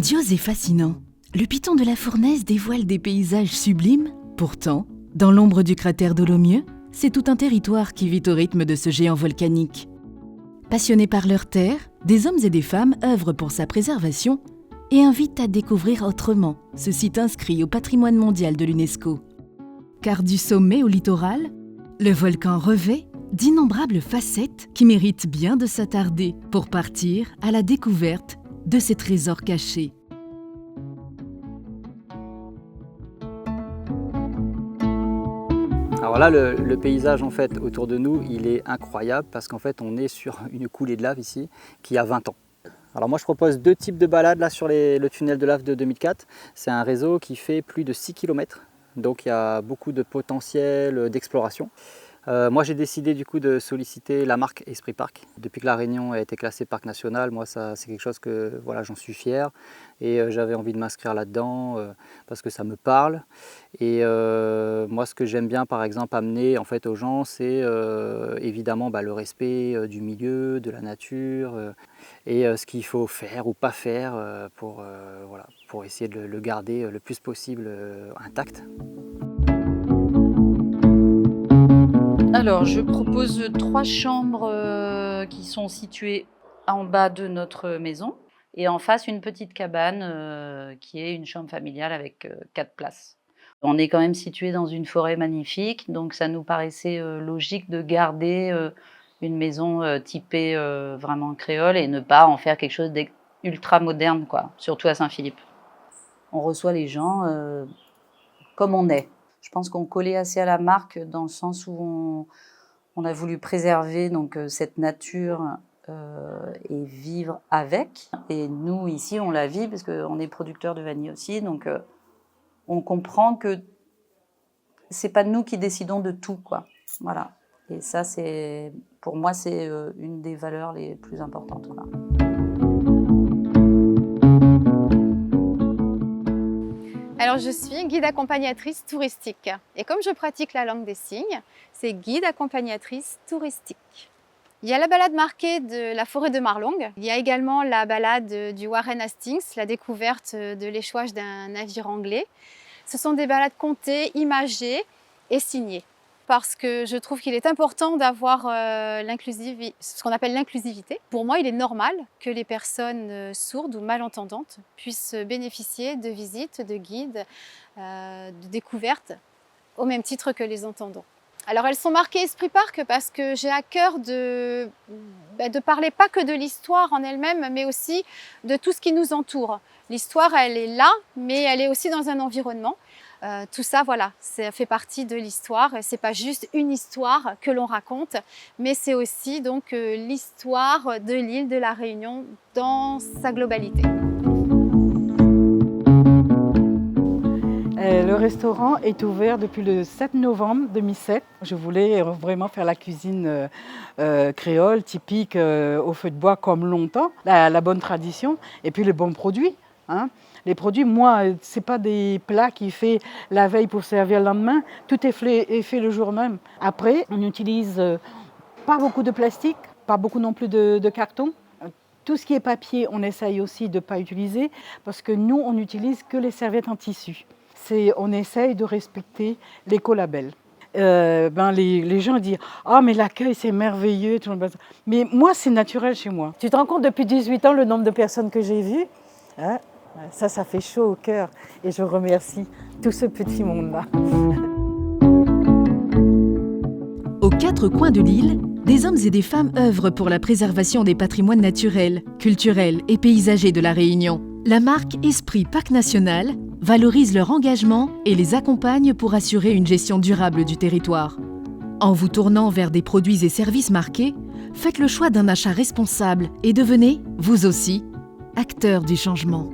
Grandiose et fascinant, le piton de la Fournaise dévoile des paysages sublimes. Pourtant, dans l'ombre du cratère Dolomieu, c'est tout un territoire qui vit au rythme de ce géant volcanique. Passionnés par leur terre, des hommes et des femmes œuvrent pour sa préservation et invitent à découvrir autrement ce site inscrit au patrimoine mondial de l'UNESCO. Car du sommet au littoral, le volcan revêt d'innombrables facettes qui méritent bien de s'attarder pour partir à la découverte de ces trésors cachés. Alors là, le paysage en fait autour de nous, il est incroyable parce qu'en fait on est sur une coulée de lave ici qui a 20 ans. Alors moi je propose deux types de balades là sur le tunnel de lave de 2004. C'est un réseau qui fait plus de 6 km, donc il y a beaucoup de potentiel d'exploration. Moi j'ai décidé du coup de solliciter la marque Esprit Parc. Depuis que la Réunion a été classée parc national, moi c'est quelque chose que voilà, j'en suis fier et j'avais envie de m'inscrire là-dedans parce que ça me parle. Et moi ce que j'aime bien par exemple amener en fait aux gens, c'est évidemment le respect du milieu, de la nature et ce qu'il faut faire ou pas faire pour essayer de le garder le plus possible intact. Alors, je propose 3 chambres qui sont situées en bas de notre maison et en face une petite cabane qui est une chambre familiale avec 4 places. On est quand même situé dans une forêt magnifique, donc ça nous paraissait logique de garder une maison typée vraiment créole et ne pas en faire quelque chose d'ultra moderne, quoi, surtout à Saint-Philippe. On reçoit les gens comme on est. Je pense qu'on collait assez à la marque dans le sens où on a voulu préserver donc, cette nature et vivre avec. Et nous, ici, on la vit parce qu'on est producteur de vanille aussi. Donc, on comprend que c'est pas nous qui décidons de tout, quoi. Voilà. Et ça, pour moi, c'est une des valeurs les plus importantes. Voilà. Alors, je suis guide accompagnatrice touristique. Et comme je pratique la langue des signes, c'est guide accompagnatrice touristique. Il y a la balade marquée de la forêt de Marlong. Il y a également la balade du Warren Hastings, la découverte de l'échouage d'un navire anglais. Ce sont des balades comptées, imagées et signées. Parce que je trouve qu'il est important d'avoir ce qu'on appelle l'inclusivité. Pour moi, il est normal que les personnes sourdes ou malentendantes puissent bénéficier de visites, de guides, de découvertes, au même titre que les entendants. Alors, elles sont marquées Esprit Parc parce que j'ai à cœur de parler pas que de l'histoire en elle-même, mais aussi de tout ce qui nous entoure. L'histoire, elle est là, mais elle est aussi dans un environnement. Tout ça, voilà, ça fait partie de l'histoire. C'est pas juste une histoire que l'on raconte, mais c'est aussi donc l'histoire de l'île de la Réunion dans sa globalité. Le restaurant est ouvert depuis le 7 novembre 2007. Je voulais vraiment faire la cuisine créole, typique au feu de bois comme longtemps, la bonne tradition et puis les bons produits. Hein. Les produits, moi, ce n'est pas des plats qui fait la veille pour servir le lendemain. Tout est fait le jour même. Après, on n'utilise pas beaucoup de plastique, pas beaucoup non plus de carton. Tout ce qui est papier, on essaye aussi de ne pas utiliser parce que nous, on n'utilise que les serviettes en tissu. On essaye de respecter l'écolabel. Les gens disent « Ah, mais l'accueil, c'est merveilleux. » Mais moi, c'est naturel chez moi. Tu te rends compte, depuis 18 ans, le nombre de personnes que j'ai vues, hein? Ça fait chaud au cœur et je remercie tout ce petit monde-là. Aux 4 coins de l'île, des hommes et des femmes œuvrent pour la préservation des patrimoines naturels, culturels et paysagers de la Réunion. La marque Esprit Parc National valorise leur engagement et les accompagne pour assurer une gestion durable du territoire. En vous tournant vers des produits et services marqués, faites le choix d'un achat responsable et devenez, vous aussi, acteur du changement.